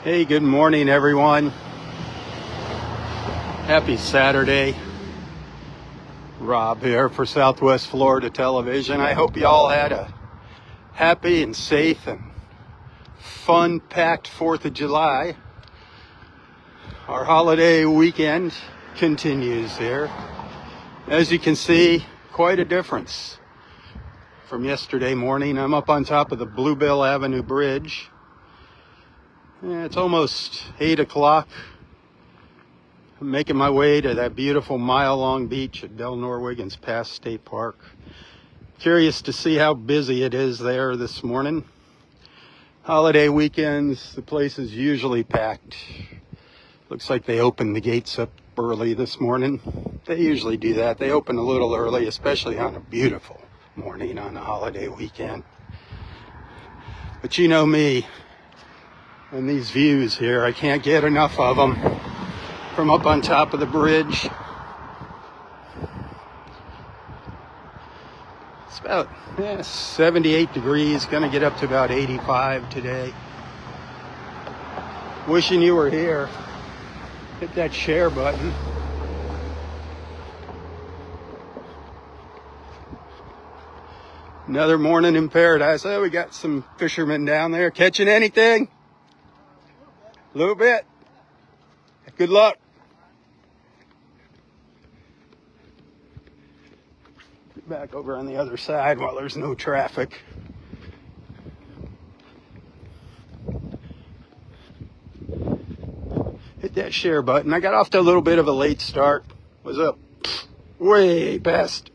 Hey, good morning, everyone. Happy Saturday. Robb here for Southwest Florida Television. I hope you all had a happy and safe and fun-packed 4th of July. Our holiday weekend continues here. As you can see, quite a difference from yesterday morning. I'm up on top of the Bluebell Avenue Bridge. It's almost 8 o'clock. I'm making my way to that beautiful mile-long beach at Delnor-Wiggins Pass State Park. Curious to see how busy it is there this morning. Holiday weekends, the place is usually packed. Looks like they opened the gates up early this morning. They usually do that. They open a little early, especially on a beautiful morning on a holiday weekend. But you know me. And these views here, I can't get enough of them from up on top of the bridge. It's about 78 degrees, gonna get up to about 85 today. Wishing you were here. Hit that share button. Another morning in paradise. Oh, we got some fishermen down there catching anything? A little bit. Good luck. Get back over on the other side while there's no traffic. Hit that share button. I got off to a little bit of a late start. Was up way past,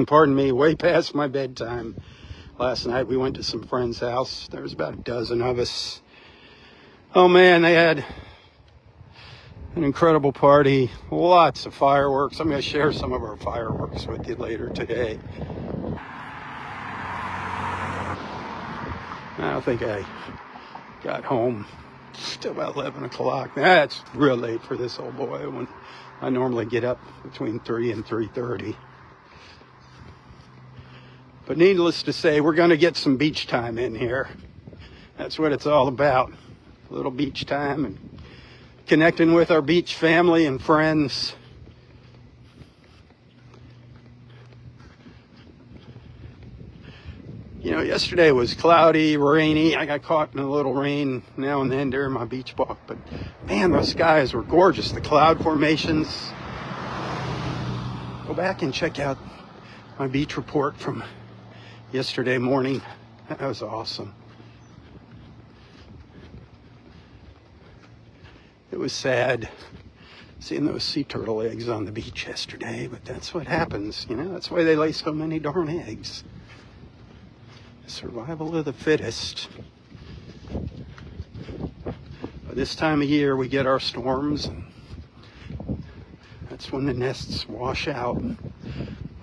pardon me, way past my bedtime. Last night we went to some friend's house. There was about a dozen of us. Oh man, they had an incredible party, lots of fireworks. I'm going to share some of our fireworks with you later today. I don't think I got home till about 11 o'clock. That's real late for this old boy. When I normally get up between 3 and 3:30. But needless to say, we're going to get some beach time in here. That's what it's all about. A little beach time and connecting with our beach family and friends. You know, yesterday was cloudy, rainy. I got caught in a little rain now and then during my beach walk. But man, those skies were gorgeous. The cloud formations. Go back and check out my beach report from yesterday morning. That was awesome. It was sad seeing those sea turtle eggs on the beach yesterday, but that's what happens, you know, that's why they lay so many darn eggs. Survival of the fittest. By this time of year, we get our storms, and that's when the nests wash out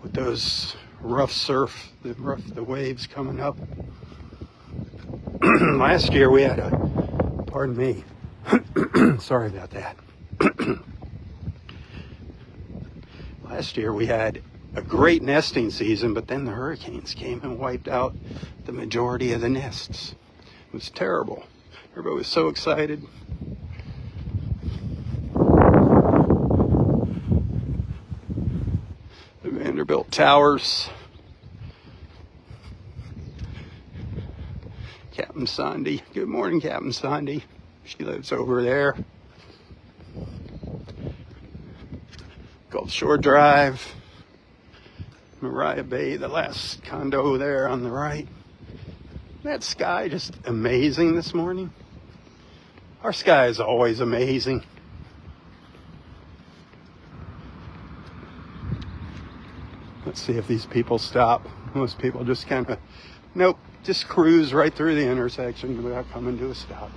with those rough surf, the waves coming up. Last year we had pardon me, sorry about that. Last year we had a great nesting season, but then the hurricanes came and wiped out the majority of the nests. It was terrible. Everybody was so excited. The Vanderbilt Towers. Captain Sandy. Good morning, Captain Sandy. She lives over there. Gulf Shore Drive. Mariah Bay, the last condo there on the right. That sky just amazing this morning. Our sky is always amazing. Let's see if these people stop. Most people just kind of, nope, just cruise right through the intersection without coming to a stop.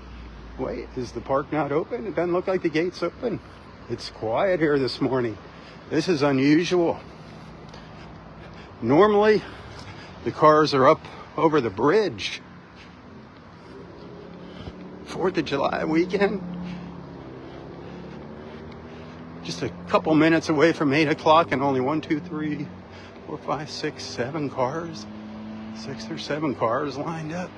Wait, is the park not open? It doesn't look like the gate's open. It's quiet here this morning. This is unusual. Normally, the cars are up over the bridge. 4th of July weekend. Just a couple minutes away from 8 o'clock and only 1, 2, 3, 4, 5, 6, 7 cars. 6 or 7 cars lined up.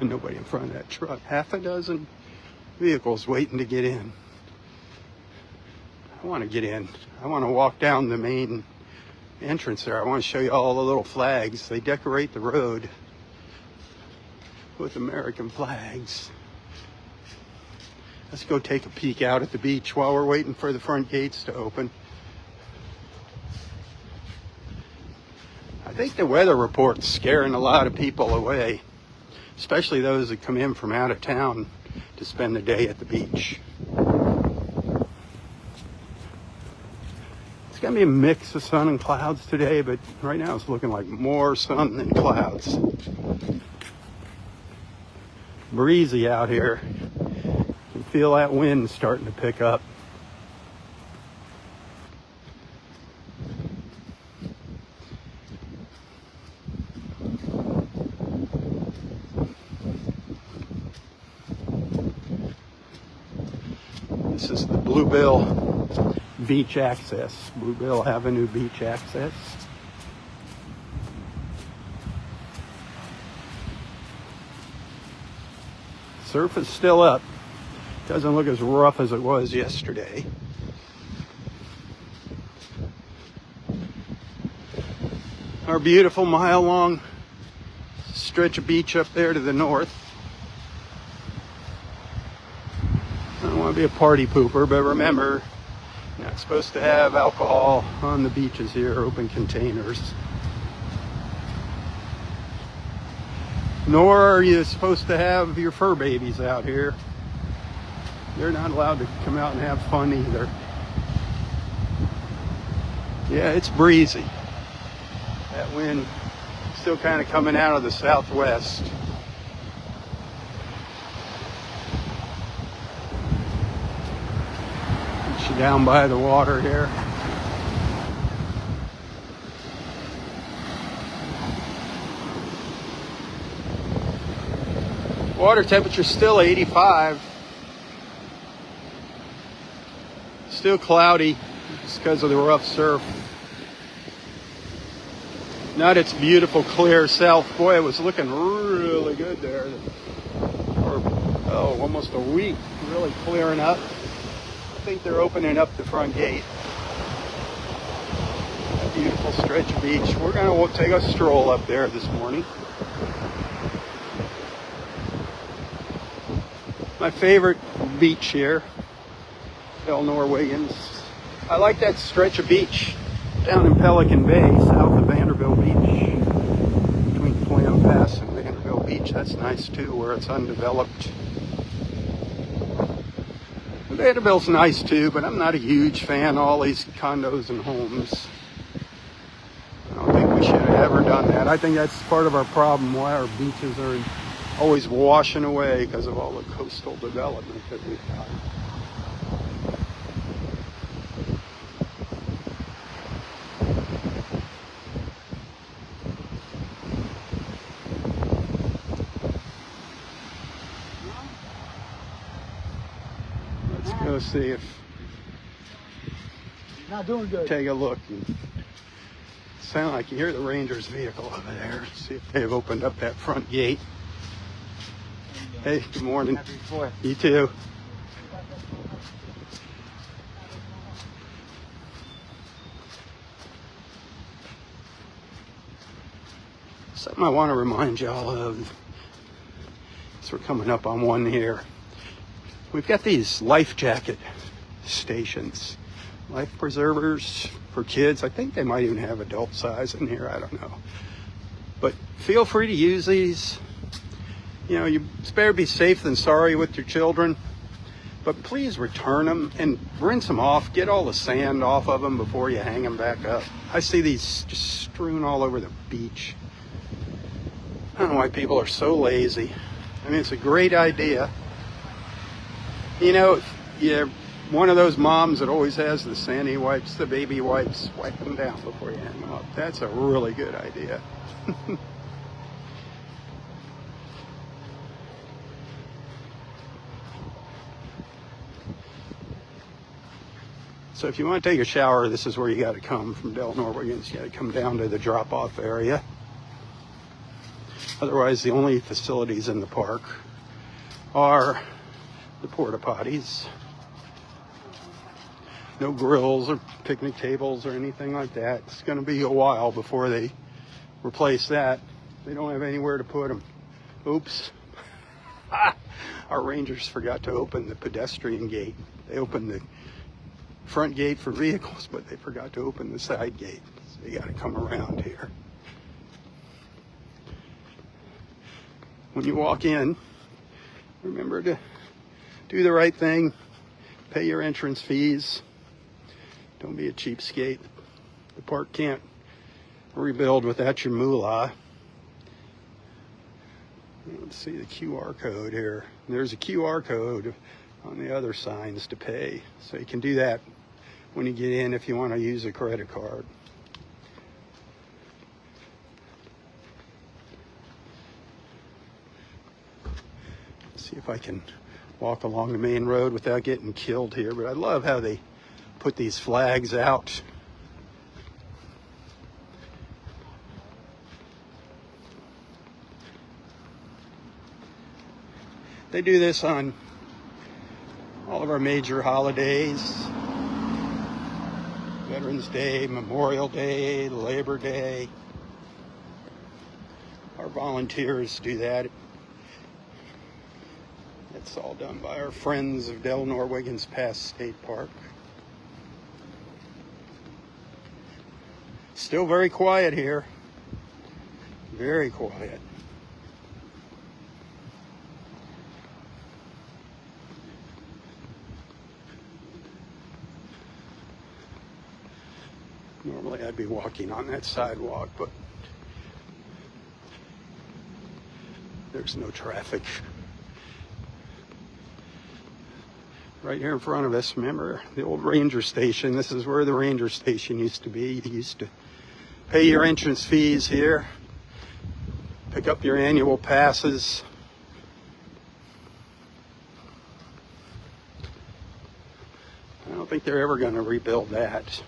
Nobody in front of that truck. Half a dozen vehicles waiting to get in. I want to get in. I want to walk down the main entrance there. I want to show you all the little flags. They decorate the road with American flags. Let's go take a peek out at the beach while we're waiting for the front gates to open. I think the weather report's scaring a lot of people away, especially those that come in from out of town to spend the day at the beach. It's going to be a mix of sun and clouds today, but right now it's looking like more sun than clouds. Breezy out here. You can feel that wind starting to pick up. This is the Bluebill Beach access, Bluebill Avenue Beach access. Surf is still up. Doesn't look as rough as it was yesterday. Our beautiful mile-long stretch of beach up there to the north. I don't want to be a party pooper, but remember, you're not supposed to have alcohol on the beaches here, open containers. Nor are you supposed to have your fur babies out here. They're not allowed to come out and have fun either. Yeah, it's breezy. That wind still kind of coming out of the southwest. Get you down by the water here. Water temperature still 85. Still cloudy just because of the rough surf. Not its beautiful clear south. Boy, it was looking really good there for almost a week. Really clearing up. I think they're opening up the front gate. A beautiful stretch of beach. We're going to take a stroll up there this morning. My favorite beach here, Delnor-Wiggins. I like that stretch of beach down in Pelican Bay, south of Vanderbilt Beach, between Clam Pass and Vanderbilt Beach. That's nice too, where it's undeveloped. Vanderbilt's nice too, but I'm not a huge fan of all these condos and homes. I don't think we should have ever done that. I think that's part of our problem, why our beaches are always washing away because of all the coastal development that we've got. Let's go see if not doing good. Take a look. Sound like you hear the Rangers vehicle over there. See if they've opened up that front gate. Hey, good morning. Happy 4th. You too. Something I want to remind y'all of, as we're coming up on one here. We've got these life jacket stations, life preservers for kids. I think they might even have adult size in here. I don't know. But feel free to use these. You know, it's better be safe than sorry with your children. But please return them and rinse them off. Get all the sand off of them before you hang them back up. I see these just strewn all over the beach. I don't know why people are so lazy. I mean, it's a great idea. You know, you're one of those moms that always has the sandy wipes, the baby wipes, wipe them down before you hang them up. That's a really good idea. So if you want to take a shower, this is where you got to come from Delnor-Wiggins. You got to come down to the drop-off area. Otherwise, the only facilities in the park are the porta potties. No grills or picnic tables or anything like that. It's going to be a while before they replace that. They don't have anywhere to put them. Oops. Our rangers forgot to open the pedestrian gate. They opened the front gate for vehicles, but they forgot to open the side gate. So you got to come around here. When you walk in, remember to do the right thing. Pay your entrance fees. Don't be a cheapskate. The park can't rebuild without your moolah. Let's see the QR code here. There's a QR code on the other signs to pay. So you can do that when you get in if you want to use a credit card. Let's see if I can walk along the main road without getting killed here. But I love how they put these flags out. They do this on all of our major holidays. Veterans Day, Memorial Day, Labor Day. Our volunteers do that. It's all done by our friends of Delnor-Wiggins Pass State Park. Still very quiet here. Very quiet. Normally I'd be walking on that sidewalk, but there's no traffic. Right here in front of us, remember the old ranger station? This is where the ranger station used to be. You used to pay your entrance fees here, pick up your annual passes. I don't think they're ever going to rebuild that.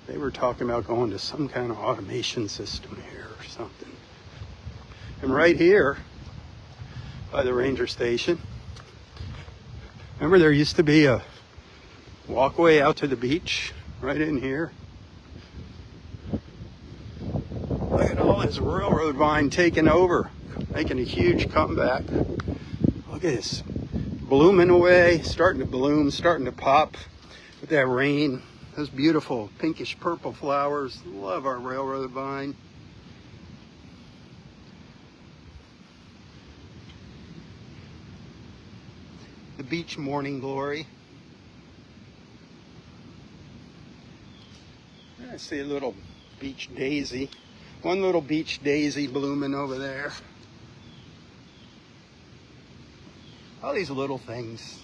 They were talking about going to some kind of automation system here or something. And right here by the ranger station, remember there used to be a walkway out to the beach right in here? Look at all this railroad vine taking over, making a huge comeback. Look at this, blooming away, starting to bloom, starting to pop with that rain. Those beautiful pinkish purple flowers. Love our railroad vine. The beach morning glory. I see a little beach daisy. One little beach daisy blooming over there. All these little things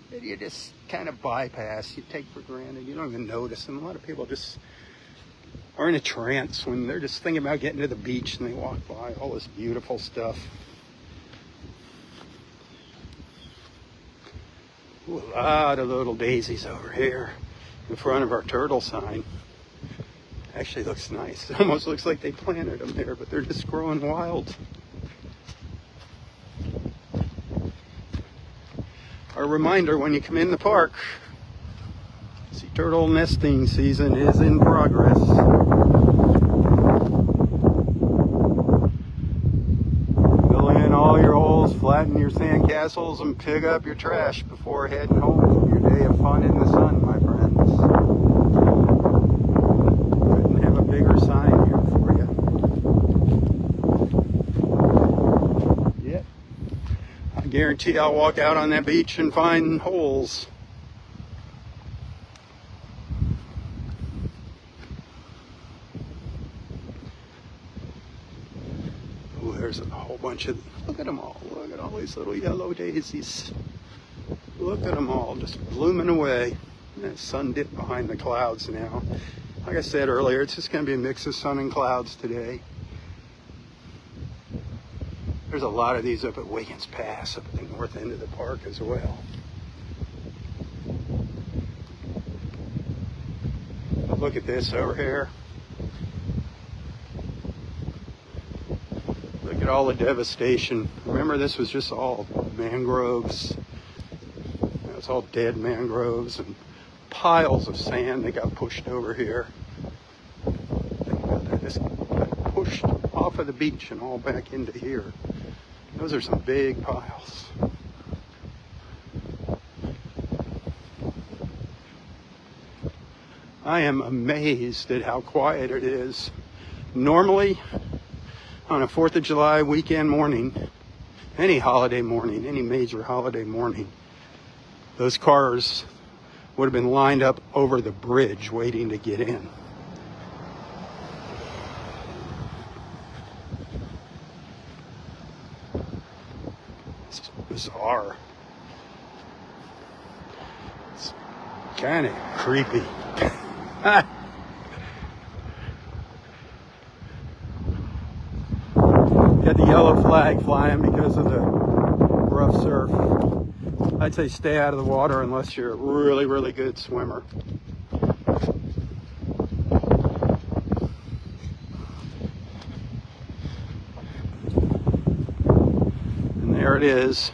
that you just kind of bypass, you take for granted, you don't even notice. And a lot of people just are in a trance when they're just thinking about getting to the beach and they walk by all this beautiful stuff. Ooh, a lot of little daisies over here in front of our turtle sign. Actually looks nice. It almost looks like they planted them there, but they're just growing wild. A reminder when you come in the park, sea turtle nesting season is in progress. Fill in all your holes, flatten your sand castles, and pick up your trash before heading home from your day of fun in the sun, my friends. Couldn't have a bigger sign here for you. Yep. I guarantee I'll walk out on that beach and find holes. Oh, there's a whole bunch of, look at them all. Look at all these little yellow daisies. Look at them all just blooming away. The sun dipped behind the clouds now. Like I said earlier, it's just going to be a mix of sun and clouds today. There's a lot of these up at Wiggins Pass, up at the north end of the park as well. Look at this over here. Look at all the devastation. Remember, this was just all mangroves. It's all dead mangroves and piles of sand that got pushed over here. Think about that. This got pushed off of the beach and all back into here. Those are some big piles. I am amazed at how quiet it is. Normally, on a 4th of July weekend morning, any holiday morning, any major holiday morning, those cars would have been lined up over the bridge waiting to get in. It's bizarre. It's kind of creepy. Got the yellow flag flying because of the rough surf. I'd say stay out of the water unless you're a really, really good swimmer. And there it is.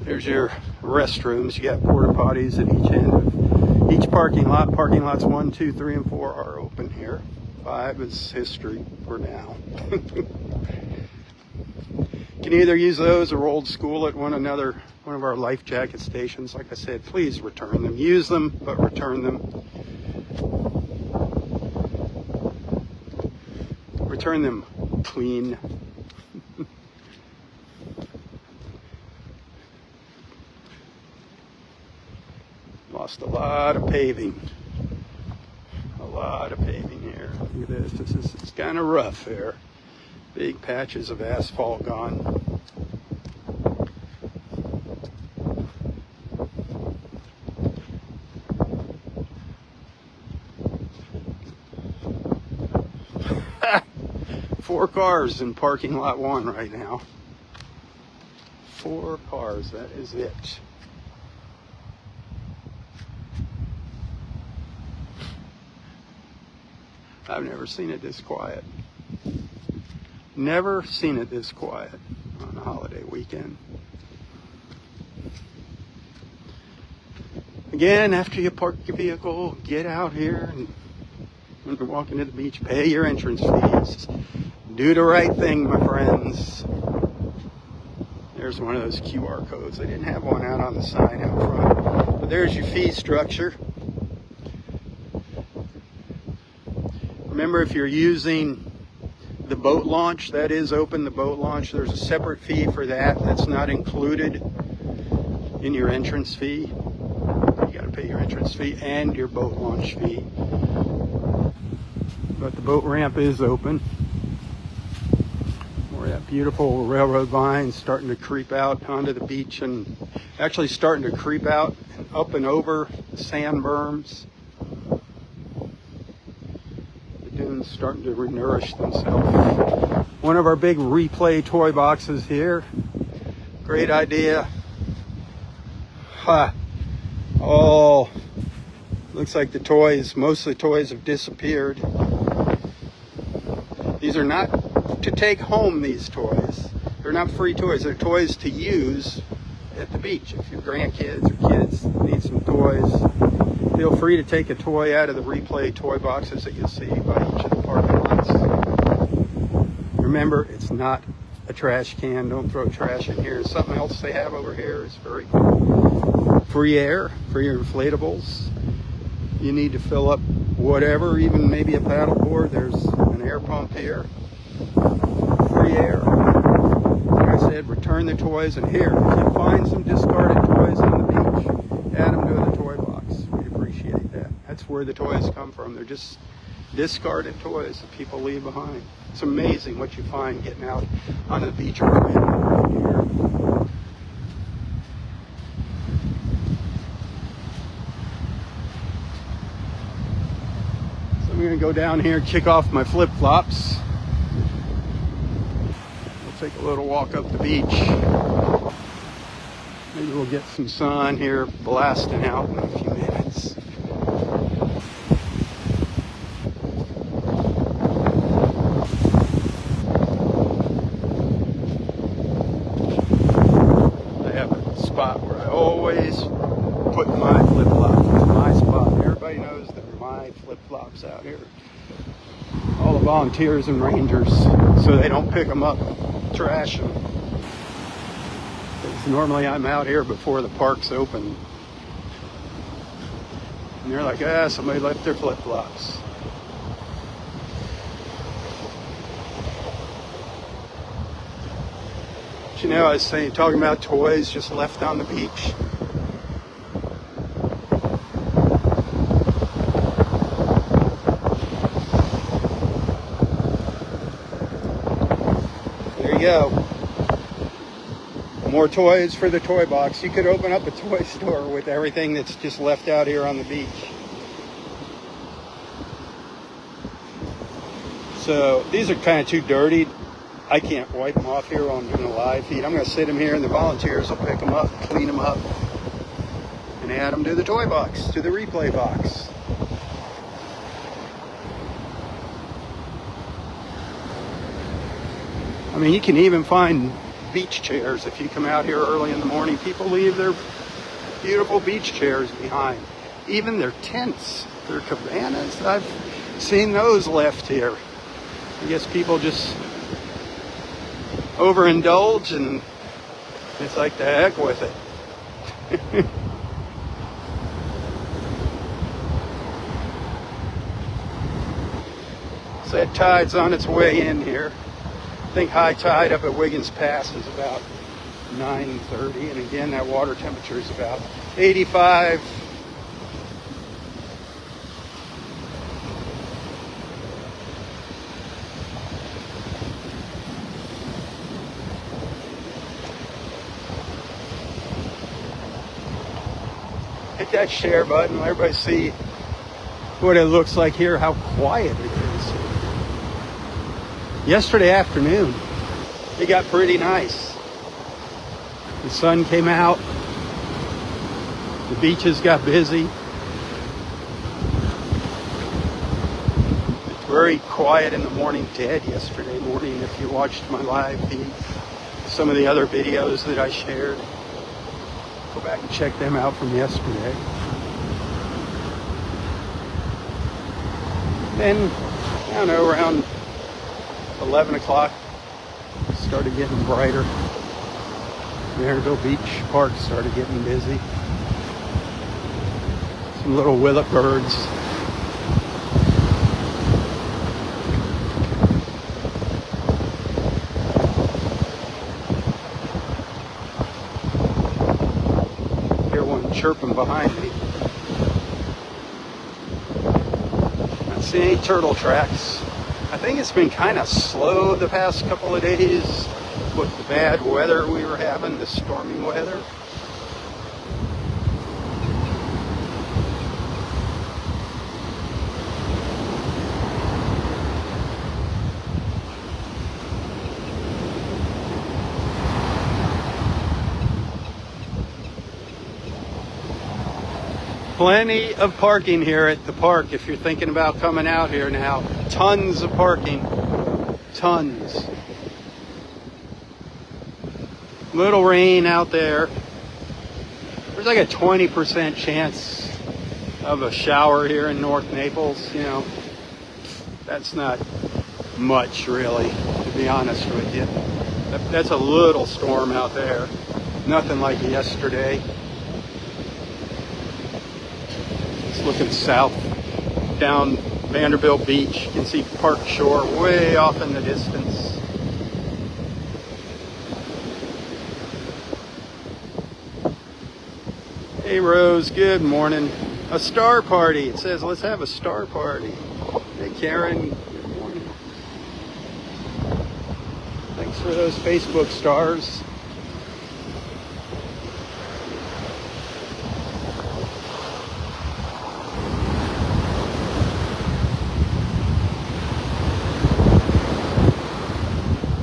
There's your restrooms. You got porta potties at each end of each parking lot. Parking lots 1, 2, 3, and 4 are open here. 5 is history for now. You can either use those or old school at one of our life jacket stations. Like I said, please return them. Use them, but return them. Return them clean. Lost a lot of paving. A lot of paving here. Look at this. It's kind of rough here. Big patches of asphalt gone. Four cars in parking lot 1 right now. 4 cars, that is it. I've never seen it this quiet. Never seen it this quiet on a holiday weekend. Again, after you park your vehicle, get out here and when you're walking to the beach, pay your entrance fees. Do the right thing, my friends. There's one of those QR codes. They didn't have one out on the sign out front. But there's your fee structure. Remember, if you're using the boat launch, that is open, the boat launch, there's a separate fee for that. That's not included in your entrance fee. You got to pay your entrance fee and your boat launch fee. But the boat ramp is open. Where that beautiful railroad vine starting to creep out onto the beach and actually starting to creep out and up and over the sand berms. The dunes starting to renourish themselves. One of our big replay toy boxes here. Great idea. Ha! Oh, looks like the toys, most of the toys have disappeared. These are not to take home, these toys. They're not free toys. They're toys to use at the beach. If your grandkids or kids need some toys, feel free to take a toy out of the replay toy boxes that you'll see by each of the parking lots. Remember, it's not a trash can. Don't throw trash in here. Something else they have over here is very cool. Free air for your inflatables. You need to fill up whatever, even maybe a paddleboard. There's an air pump here. Free air. Like I said, return the toys. And here, if you find some discarded toys on the beach, add them to the toy box. We'd appreciate that. That's where the toys come from. They're just discarded toys that people leave behind. It's amazing what you find getting out on the beach around here. So I'm going to go down here and kick off my flip-flops. We'll take a little walk up the beach. Maybe we'll get some sun here blasting out in a few minutes. always put my flip-flops in my spot. Everybody knows they're my flip-flops out here. All the volunteers and rangers, so they don't pick them up, trash them. Because normally I'm out here before the park's open. And they're like, ah, somebody left their flip-flops. But you know, I was talking about toys just left on the beach. There you go. More toys for the toy box. You could open up a toy store with everything that's just left out here on the beach. So these are kind of too dirty. I can't wipe them off here on doing a live feed. I'm going to sit them here and the volunteers will pick them up, clean them up, and add them to the toy box, to the replay box. I mean, you can even find beach chairs if you come out here early in the morning. People leave their beautiful beach chairs behind. Even their tents, their cabanas. I've seen those left here. I guess people just overindulge and it's like the heck with it. So that tide's on its way in here. I think high tide up at Wiggins Pass is about 9:30, and again that water temperature is about 85. Hit that share button, let everybody see what it looks like here, how quiet it is. Yesterday afternoon, it got pretty nice. The sun came out, the beaches got busy. It's very quiet in the morning, dead yesterday morning. If you watched my live feed, some of the other videos that I shared, go back and check them out from yesterday. Then, I don't know, around 11 o'clock, started getting brighter. Vanderbilt Beach Park started getting busy. Some little willet birds. Hear one chirping behind me. Not seeing any turtle tracks. I think it's been kind of slow the past couple of days with the bad weather we were having, the stormy weather. Plenty of parking here at the park if you're thinking about coming out here now. Tons of parking. Tons. Little rain out there. There's like a 20% chance of a shower here in North Naples. You know, that's not much really, to be honest with you. That's a little storm out there. Nothing like yesterday. Looking south down Vanderbilt Beach, you can see Park Shore way off in the distance. Hey Rose, good morning. A star party. It says let's have a star party. Hey Karen, good morning. Thanks for those Facebook stars.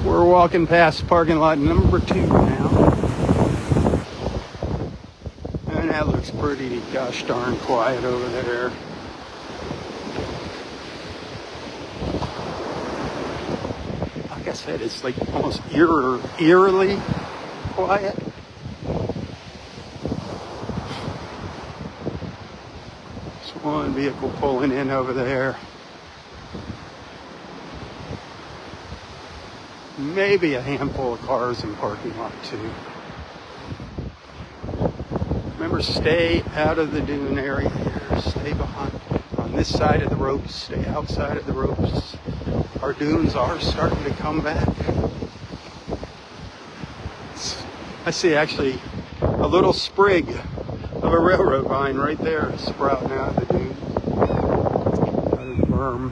We're walking past parking lot number 2 now. And that looks pretty gosh darn quiet over there. Like I said, it's like almost eerily quiet. One vehicle pulling in over there. Maybe a handful of cars in parking lot too. Remember, stay out of the dune area here. Stay behind on this side of the ropes. Stay outside of the ropes. Our dunes are starting to come back. I see actually a little sprig of a railroad vine right there sprouting out of the dune. Out of the berm.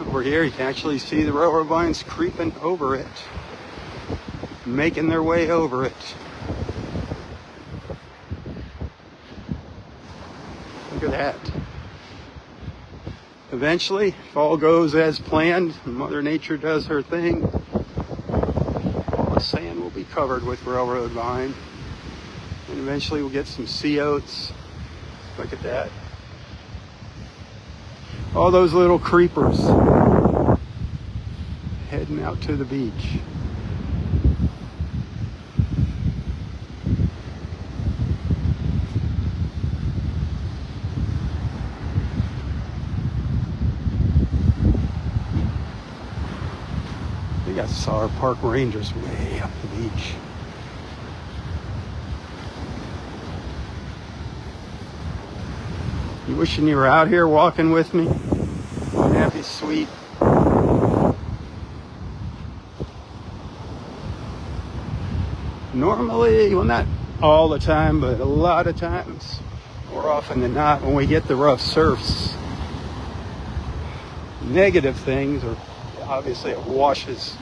Over here you can actually see the railroad vines creeping over it, making their way over it. Look at that. Eventually, if all goes as planned, and Mother Nature does her thing, all the sand will be covered with railroad vine. And eventually we'll get some sea oats. Look at that. All those little creepers heading out to the beach. I think I saw our park rangers way up the beach. You wishing you were out here walking with me? Wouldn't that be sweet? Normally, well, not all the time, but a lot of times, more often than not, when we get the rough surfs, negative things, or obviously it washes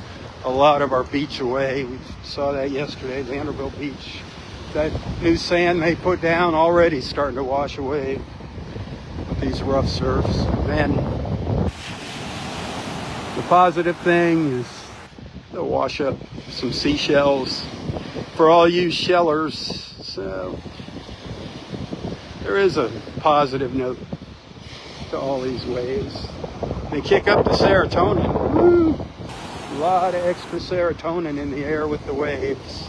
a lot of our beach away. We saw that yesterday, Vanderbilt Beach. That new sand they put down already starting to wash away these rough surfs. And the positive thing is they'll wash up some seashells for all you shellers. So there is a positive note to all these waves. They kick up the serotonin. Woo! A lot of extra serotonin in the air with the waves.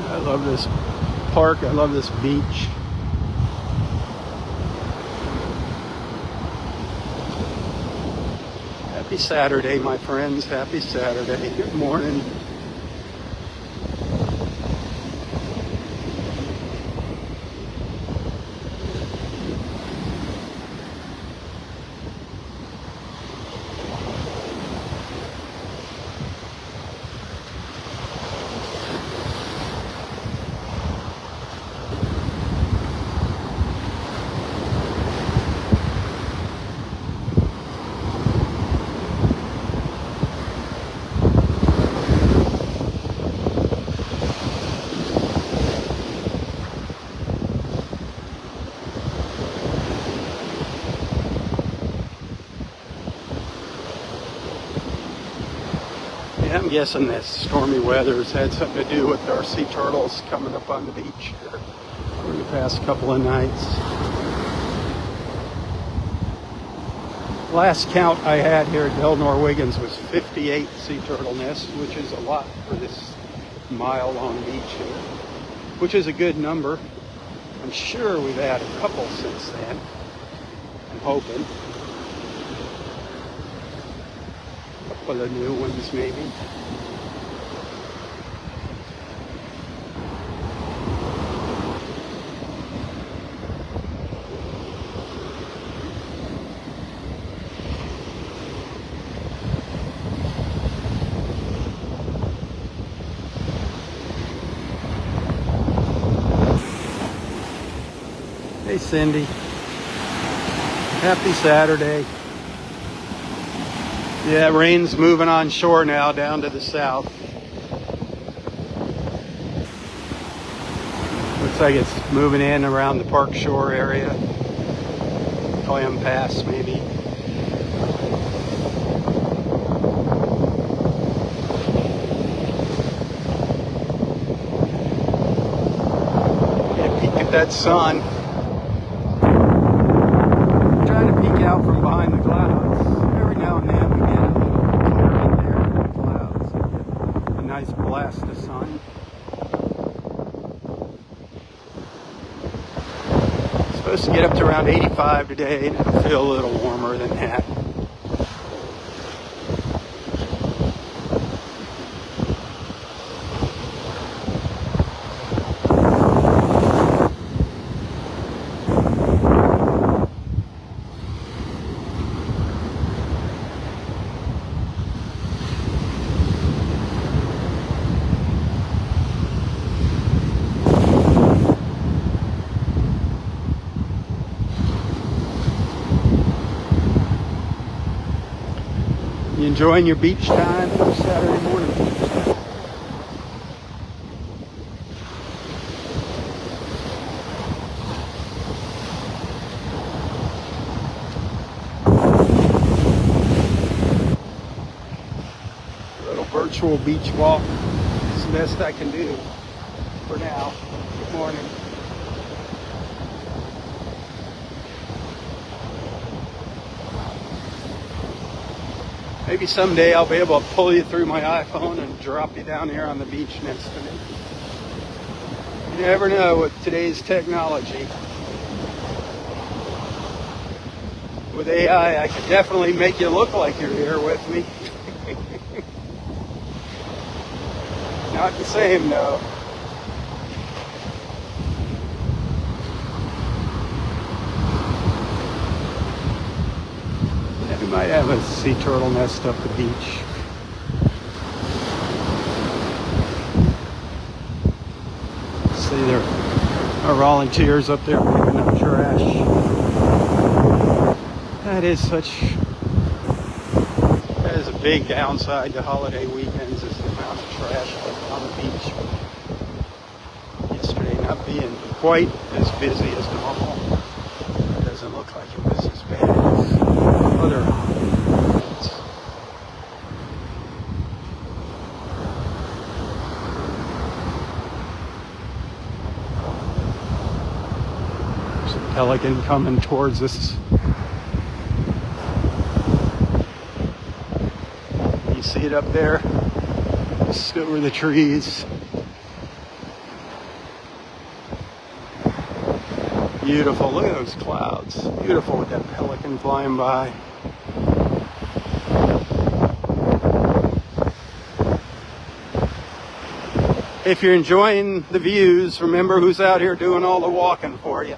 I love this park. I love this beach. Happy Saturday, my friends. Happy Saturday. Good morning. I'm guessing that stormy weather has had something to do with our sea turtles coming up on the beach here over the past couple of nights. Last count I had here at Delnor-Wiggins was 58 sea turtle nests, which is a lot for this mile-long beach here, which is a good number. I'm sure we've had a couple since then. I'm hoping. For the new ones, maybe. Hey, Cindy. Happy Saturday. Yeah, rain's moving on shore now down to the south. Looks like it's moving in around the Park Shore area. Clam Pass, maybe. Get a peek at that sun. Try to peek out from behind the clouds. Every now and then we get a little clear in there in the clouds. Get a nice blast of sun. Supposed to get up to around 85 today, and it'll feel a little warmer than that. You enjoying your beach time for Saturday morning? A little virtual beach walk is the best I can do for now. Good morning. Maybe someday I'll be able to pull you through my iPhone and drop you down here on the beach next to me. You never know with today's technology. With AI, I could definitely make you look like you're here with me. Not the same, though. We might have a sea turtle nest up the beach. See, there are volunteers up there picking up trash. That is a big downside to holiday weekends, is the amount of trash on the beach. Yesterday not being quite as busy as normal. It doesn't look like it was as bad as other holidays. There's a pelican coming towards us. You see it up there, just over the trees. Beautiful. Look at those clouds. Beautiful with that pelican flying by. If you're enjoying the views, remember who's out here doing all the walking for you.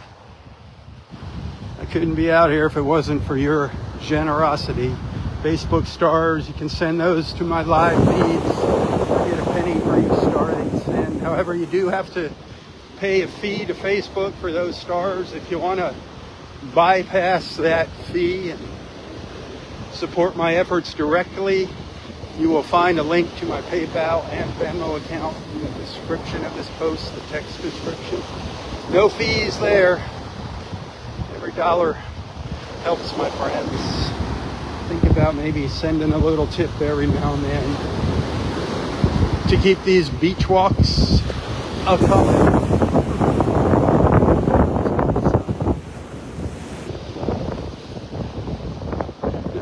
I couldn't be out here if it wasn't for your generosity. Facebook stars, you can send those to my live feeds. I get a penny for each star that you send. However, you do have to pay a fee to Facebook for those stars. If you want to bypass that fee and support my efforts directly, you will find a link to my PayPal and Venmo account in the description of this post, the text description. No fees there. Every dollar helps, my friends. Think about maybe sending a little tip every now and then to keep these beach walks coming.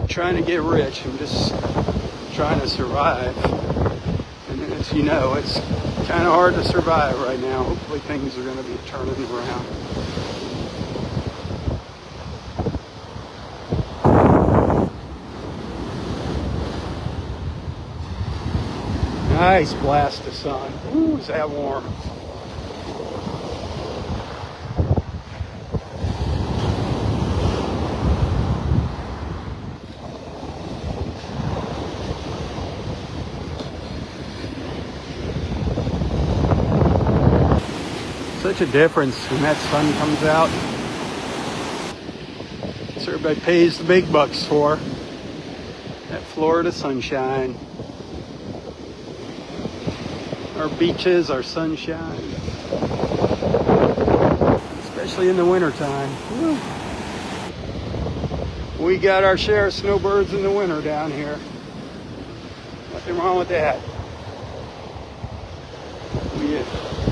Trying to get rich. I'm just trying to survive. And as you know, it's kind of hard to survive right now. Hopefully things are going to be turning around. Nice blast of sun. Ooh, is that warm. Such a difference when that sun comes out. So everybody pays the big bucks for that Florida sunshine. Our beaches, our sunshine. especially in the wintertime. Woo. We got our share of snowbirds in the winter down here. Nothing wrong with that. We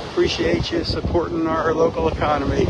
appreciate you supporting our local economy.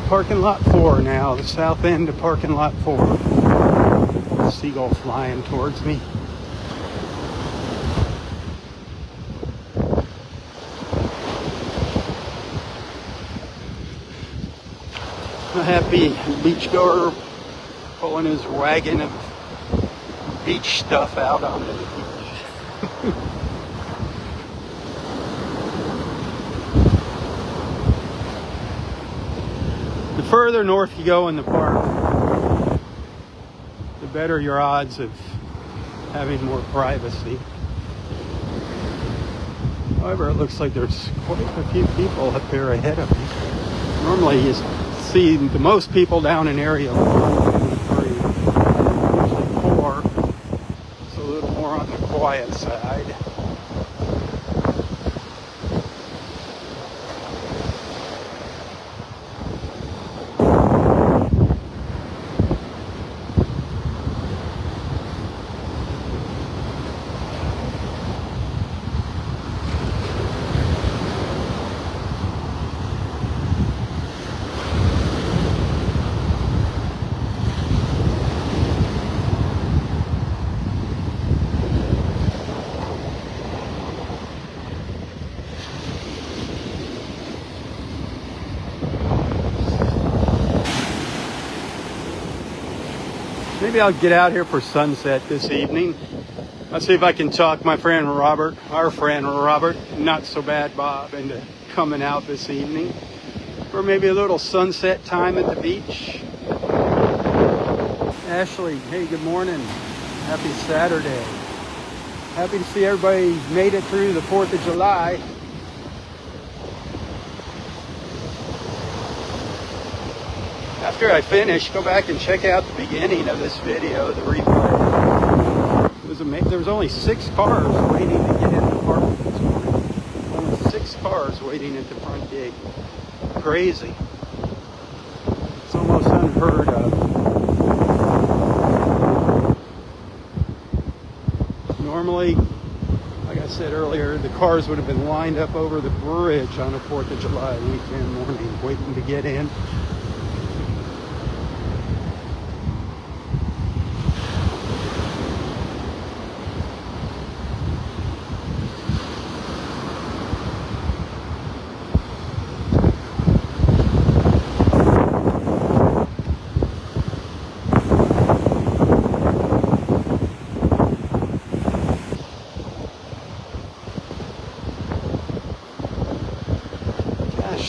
Parking lot 4 now, the south end of parking lot 4. Seagull flying towards me. A happy beachgoer pulling his wagon of beach stuff out onto the beach. The further north you go in the park, the better your odds of having more privacy. However, it looks like there's quite a few people up there ahead of me. Normally you see the most people down in area 1, 2, 3, usually 4. It's a little more on the quiet side. Maybe I'll get out here for sunset this evening. I'll see if I can talk my friend Robert, our friend Robert, not so bad Bob, into coming out this evening for maybe a little sunset time at the beach. Ashley, hey, good morning. Happy Saturday. Happy to see everybody made it through the 4th of July. After I finish, go back and check out the beginning of this video, the replay. There was only 6 cars waiting to get in the park this morning. Only 6 cars waiting at the front gate. Crazy. It's almost unheard of. Normally, like I said earlier, the cars would have been lined up over the bridge on a 4th of July weekend morning, waiting to get in.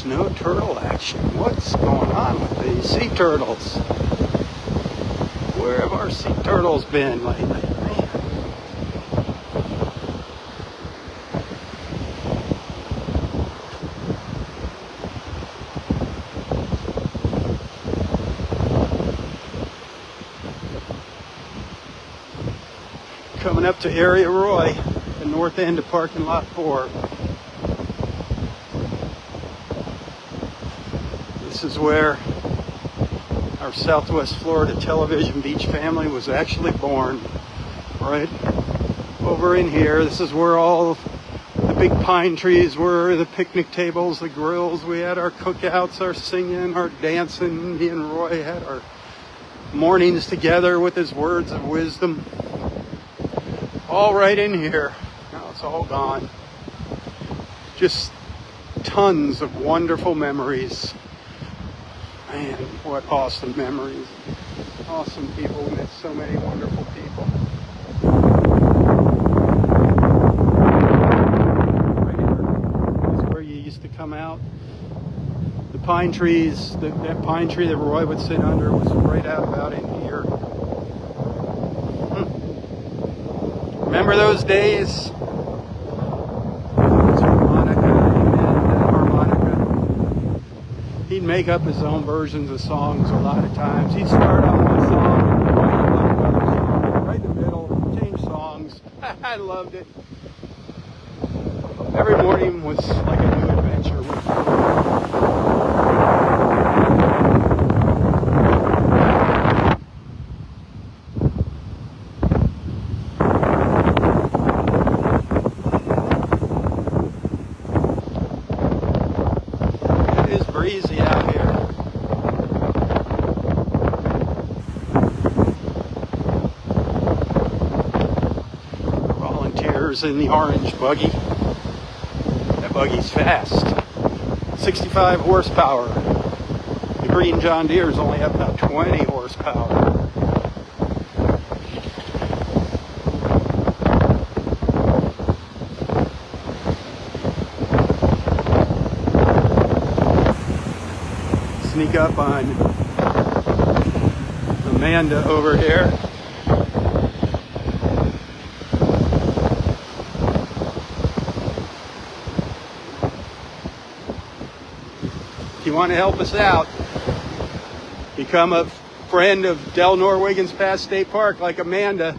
No turtle action. What's going on with these sea turtles? Where have our sea turtles been lately? Man. Coming up to Area Roy, the north end of parking lot 4. This is where our Southwest Florida television beach family was actually born. Right over in here. This is where all the big pine trees were, the picnic tables, the grills. We had our cookouts, our singing, our dancing. Me and Roy had our mornings together with his words of wisdom. All right in here. Now it's all gone. Just tons of wonderful memories. Man, what awesome memories. Awesome people. We met so many wonderful people. Right here is where you used to come out. The pine trees, that pine tree that Roy would sit under was right out about in here. Remember those days? He'd make up his own versions of songs a lot of times. He'd start on one song and another song, right in the middle, change songs. I loved it. Every morning was like a new adventure with him. Breezy out here. Volunteers in the orange buggy. That buggy's fast. 65 horsepower. The green John Deere is only up about 20 horsepower. Sneak up on Amanda over here. If you want to help us out, become a friend of Delnor-Wiggins Pass State Park like Amanda.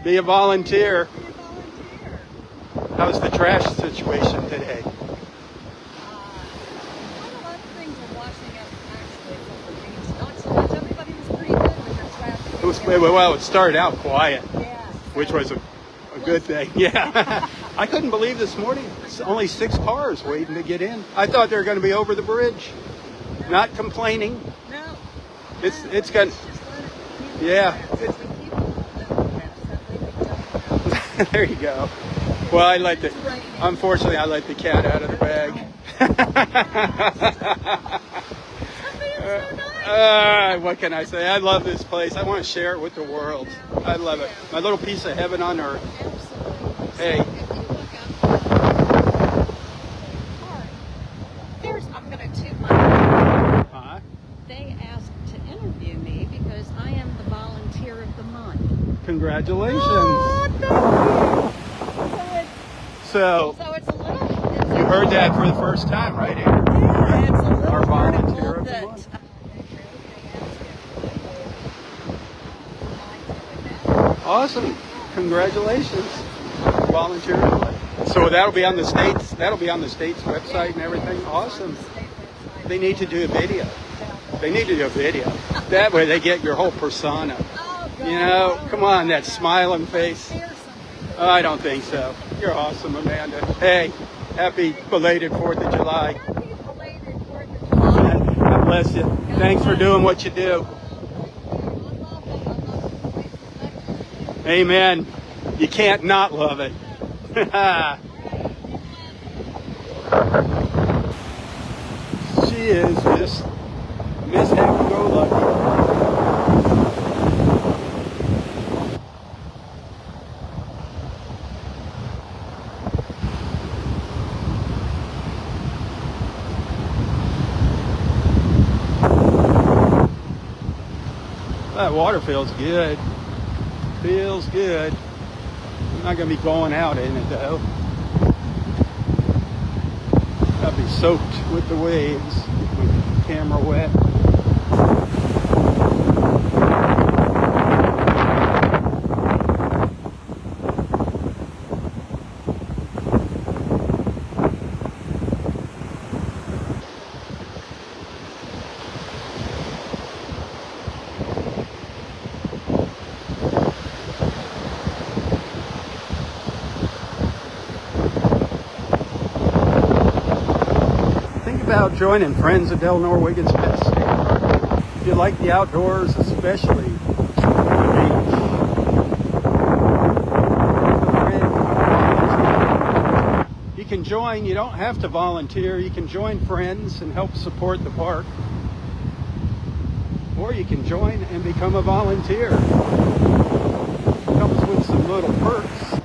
Be a volunteer. How's the trash situation today? Well, it started out quiet, which was a good thing. Yeah. I couldn't believe this morning, it's only 6 cars waiting to get in. I thought they were going to be over the bridge. Not complaining. No. It's got, yeah. There you go. Well, unfortunately, I let the cat out of the bag. What can I say? I love this place. I want to share it with the world. I love it. My little piece of heaven on earth. Hey. I'm going to toot my horn. Huh? They asked to interview me because I am the volunteer of the month. Congratulations. Oh, thank you. So it's a little... You heard that for the first time right here. Yeah, it's a little Our volunteer article of the that... month. Awesome. Congratulations. Volunteer. So that'll be on the state's website and everything. Awesome. They need to do a video. That way they get your whole persona. You know, come on, that smiling face. Oh, I don't think so. You're awesome, Amanda. Hey, happy belated 4th of July. God bless you. Thanks for doing what you do. Amen. You can't not love it. She is just Miss Happy-Go-Lucky. That water feels good. Feels good. I'm not going to be going out in it though. I'll be soaked with the waves, with the camera wet. About joining Friends of Delnor-Wiggins Pass State Park. If you like the outdoors, especially the beach, you can join. You don't have to volunteer. You can join friends and help support the park. Or you can join and become a volunteer. It comes with some little perks.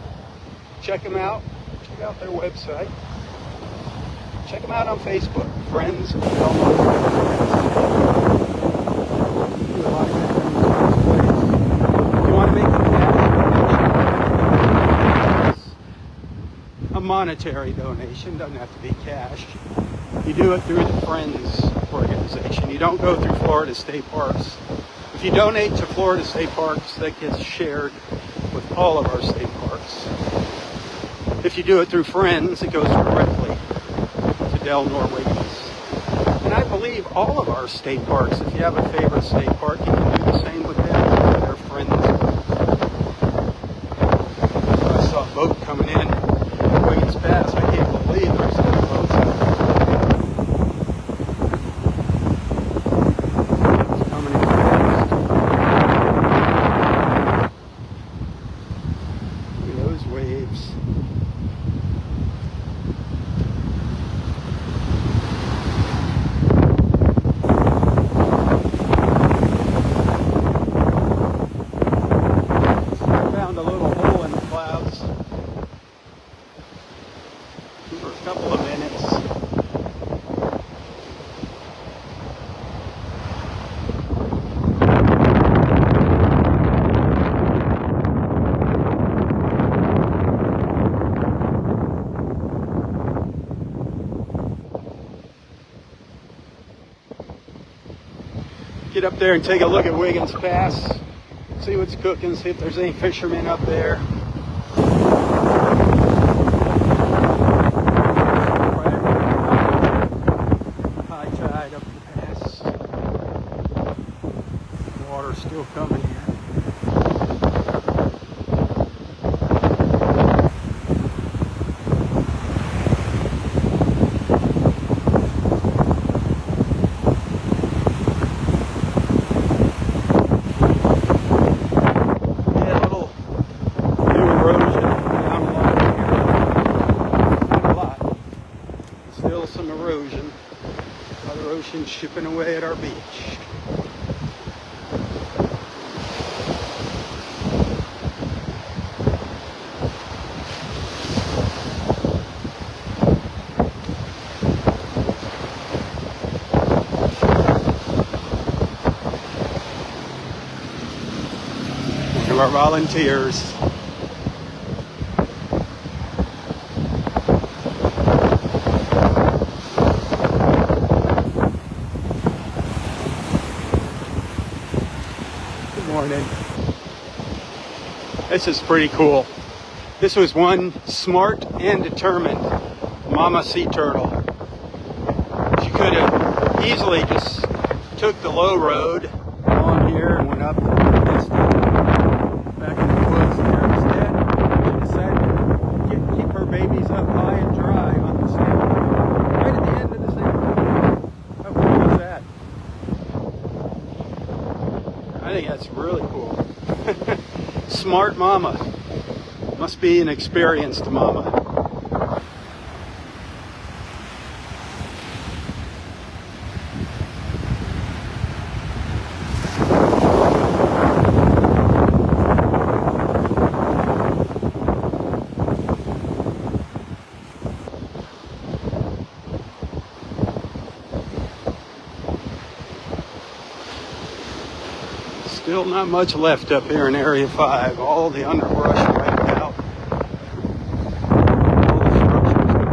Check them out. Check out their website. Check them out on Facebook. Friends of Delnor-Wiggins. If you want to make a cash donation, a monetary donation, doesn't have to be cash. You do it through the Friends organization. You don't go through Florida State Parks. If you donate to Florida State Parks, that gets shared with all of our state parks. If you do it through Friends, it goes directly to Delnor-Wiggins. And I believe all of our state parks, if you have a favorite state park, you can do the same with them. They're Friends. I saw a boat coming in Wiggins Pass. I can't believe there's no boats out there. Waves. I found a little hole in the clouds for a couple of minutes. Get up there and take a look at Wiggins Pass, see what's cooking, see if there's any fishermen up there. High tide up the pass. Water's still coming here. Some erosion. Mother Ocean chipping away at our beach. One of our volunteers. Morning. This is pretty cool. This was one smart and determined mama sea turtle. She could have easily just took the low road along here and went up and missed it back in the woods there. Instead, she decided to keep her babies up high and dry on the sand, right at the end of the sand. How cool is that? I think that's really cool. Smart mama. Must be an experienced mama. Still not much left up here in Area 5. All the underbrush wiped out. All the structures gone.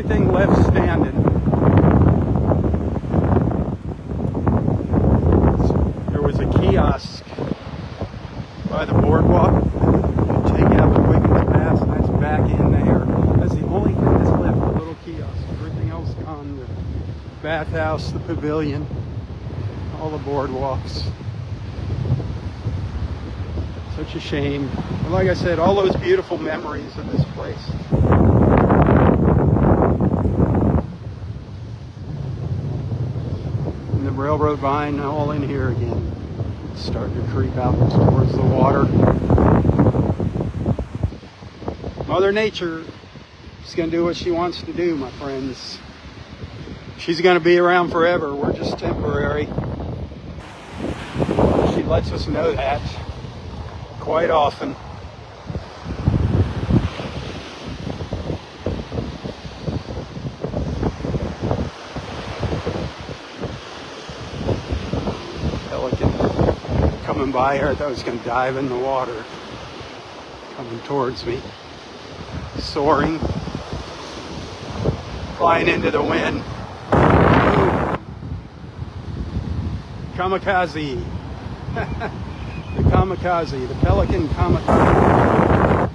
Thing left standing. There was a kiosk by the boardwalk. You take out the Wiggins Pass, and that's back in there. House, the Pavilion, all the boardwalks. Such a shame. But like I said, all those beautiful memories of this place. And the railroad vine all in here again. It's starting to creep out towards the water. Mother Nature is going to do what she wants to do, my friends. She's going to be around forever. We're just temporary. She lets us know that quite often. Pelican coming by here. I thought I was going to dive in the water. Coming towards me. Soaring. Flying into the wind. Kamikaze. The kamikaze, the Pelican kamikaze.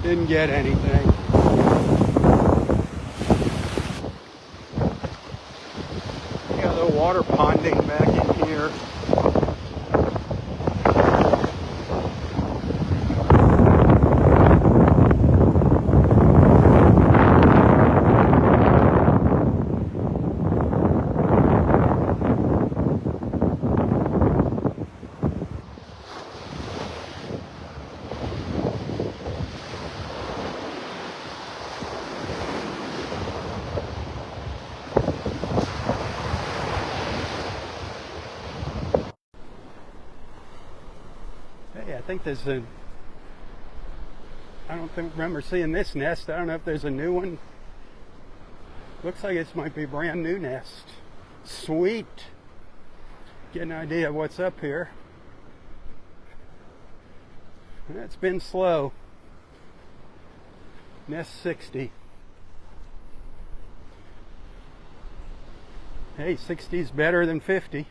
Didn't get anything. Got the water ponding back in here. I think there's a, I don't remember seeing this nest. I don't know if there's a new one. Looks like this might be a brand new nest. Sweet. Get an idea of what's up here. It's been slow. Nest 60. Hey, 60 is better than 50.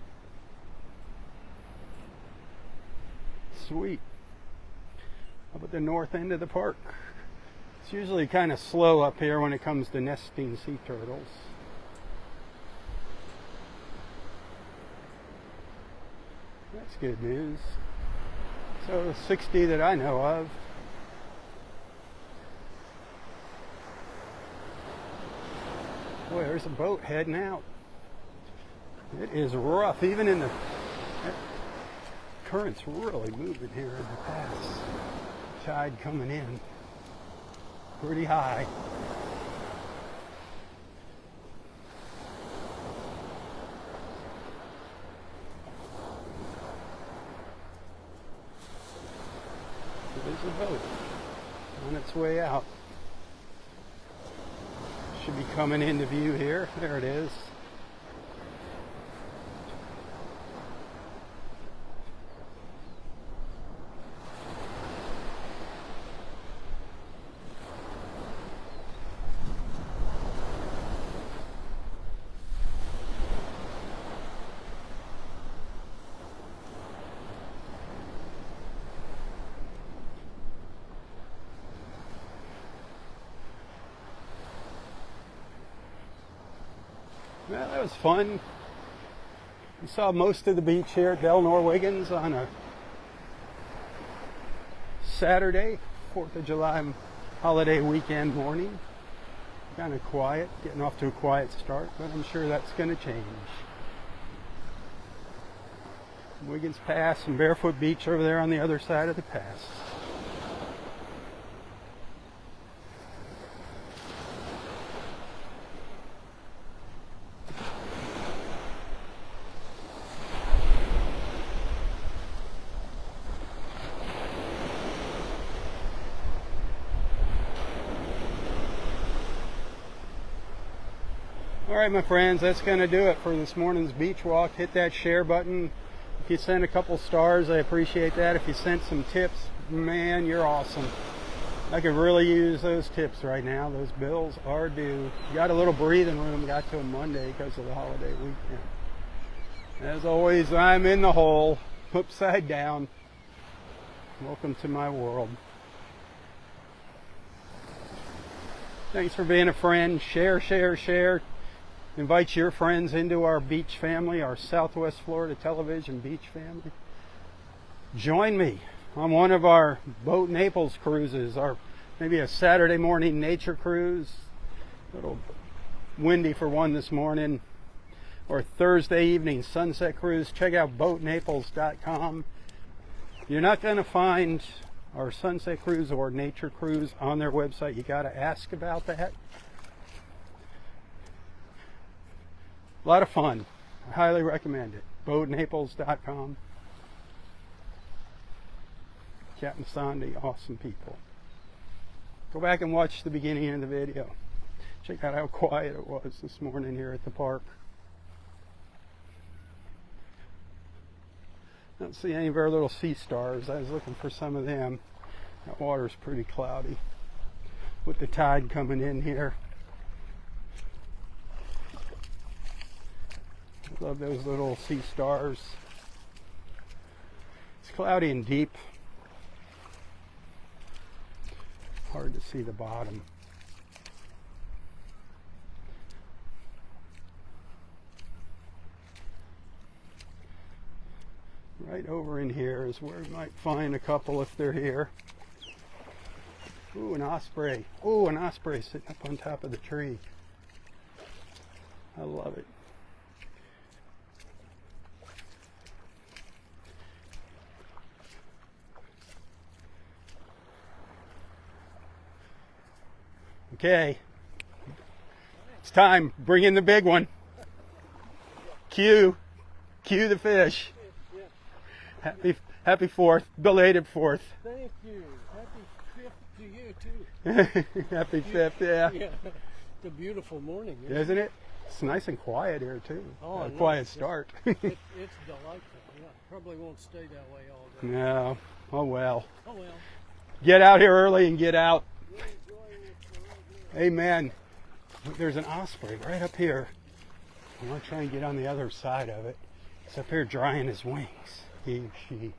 Sweet. Up at the north end of the park. It's usually kind of slow up here when it comes to nesting sea turtles. That's good news. So 60 that I know of. Boy, there's a boat heading out. It is rough, even in the current's really moving here in the pass. Tide coming in pretty high. There's a boat on its way out. Should be coming into view here. There it is. Well, that was fun. We saw most of the beach here at Delnor-Wiggins on a Saturday, 4th of July holiday weekend morning. Kind of quiet, getting off to a quiet start, but I'm sure that's going to change. Wiggins Pass and Barefoot Beach over there on the other side of the pass. All right, my friends, that's going to do it for this morning's beach walk. Hit that share button. If you sent a couple stars, I appreciate that. If you sent some tips, man, you're awesome. I could really use those tips right now. Those bills are due. Got a little breathing room. Got till Monday because of the holiday weekend. As always, I'm in the hole, upside down. Welcome to my world. Thanks for being a friend. Share, share, share. Invite your friends into our beach family, our Southwest Florida Television beach family. Join me on one of our Boat Naples cruises, or maybe a Saturday morning nature cruise. A little windy for one this morning. Or Thursday evening sunset cruise. Check out boatnaples.com. You're not going to find our sunset cruise or nature cruise on their website. You got to ask about that. A lot of fun. I highly recommend it. boatnaples.com. Captain Sandy, awesome people. Go back and watch the beginning of the video. Check out how quiet it was this morning here at the park. I don't see any of our little sea stars. I was looking for some of them. That water's pretty cloudy with the tide coming in here. I love those little sea stars. It's cloudy and deep. Hard to see the bottom. Right over in here is where we might find a couple if they're here. Ooh, an osprey. Ooh, an osprey sitting up on top of the tree. I love it. Okay, it's time. Bring in the big one. Cue the fish. Happy 4th, belated 4th. Thank you. Happy 5th to you too. Happy 5th, yeah. Yeah. It's a beautiful morning, Isn't it? It's nice and quiet here too. Oh, A quiet start. It's delightful. Yeah, probably won't stay that way all day. No. Oh well. Oh well. Get out here early and get out. Amen. There's an osprey right up here. I'm going to try and get on the other side of it. He's up here drying his wings. He, she.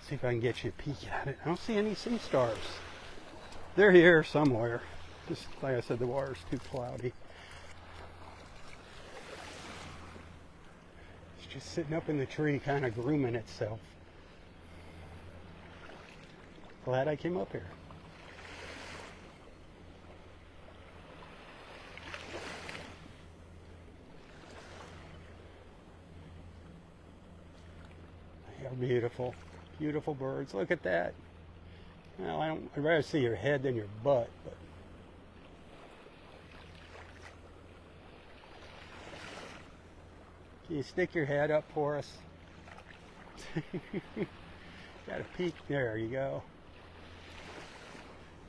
See if I can get you a peek at it. I don't see any sea stars. They're here somewhere. Just like I said, the water's too cloudy. It's just sitting up in the tree, kind of grooming itself. Glad I came up here. They are beautiful, beautiful birds. Look at that. Well, I'd rather see your head than your butt, but can you stick your head up for us? Got a peek. There you go.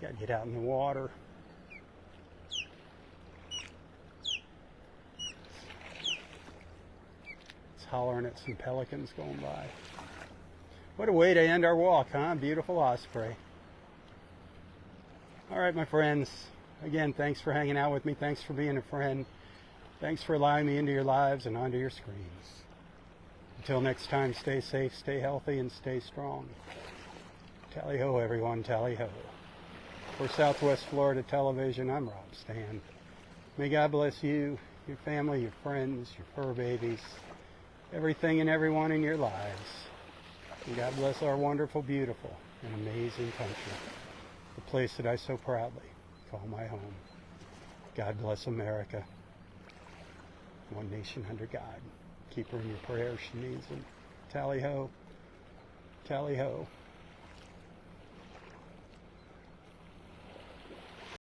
Got to get out in the water. It's hollering at some pelicans going by. What a way to end our walk, huh? Beautiful osprey. All right, my friends. Again, thanks for hanging out with me. Thanks for being a friend. Thanks for allowing me into your lives and onto your screens. Until next time, stay safe, stay healthy, and stay strong. Tally-ho, everyone. Tally-ho. For Southwest Florida Television, I'm Rob Stan. May God bless you, your family, your friends, your fur babies, everything and everyone in your lives. And God bless our wonderful, beautiful, and amazing country, the place that I so proudly call my home. God bless America. One nation under God. Keep her in your prayers. She needs them. Tally-ho. Tally-ho.